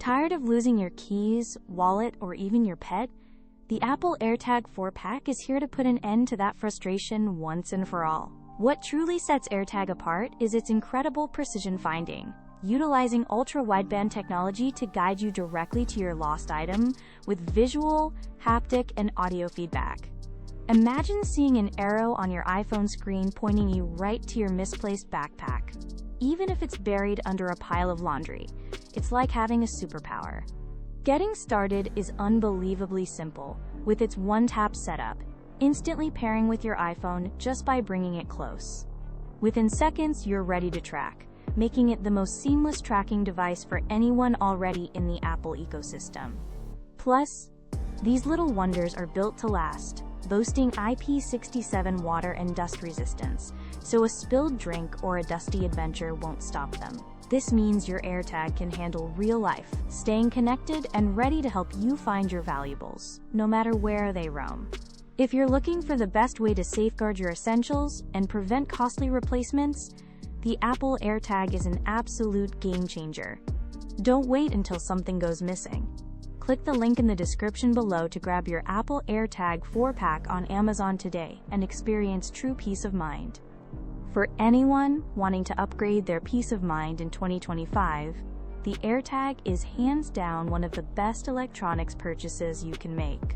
Tired of losing your keys, wallet, or even your pet? The Apple AirTag 4-pack is here to put an end to that frustration once and for all. What truly sets AirTag apart is its incredible precision finding, utilizing Ultra Wideband technology to guide you directly to your lost item with visual, haptic, and audio feedback. Imagine seeing an arrow on your iPhone screen pointing you right to your misplaced backpack. Even if it's buried under a pile of laundry, it's like having a superpower. Getting started is unbelievably simple with its one-tap setup, instantly pairing with your iPhone just by bringing it close. Within seconds, you're ready to track, making it the most seamless tracking device for anyone already in the Apple ecosystem. Plus, these little wonders are built to last, boasting IP67 water and dust resistance, so a spilled drink or a dusty adventure won't stop them. This means your AirTag can handle real life, staying connected and ready to help you find your valuables, no matter where they roam. If you're looking for the best way to safeguard your essentials and prevent costly replacements, the Apple AirTag is an absolute game changer. Don't wait until something goes missing. Click the link in the description below to grab your Apple AirTag 4-pack on Amazon today and experience true peace of mind. For anyone wanting to upgrade their peace of mind in 2025, the AirTag is hands down one of the best electronics purchases you can make.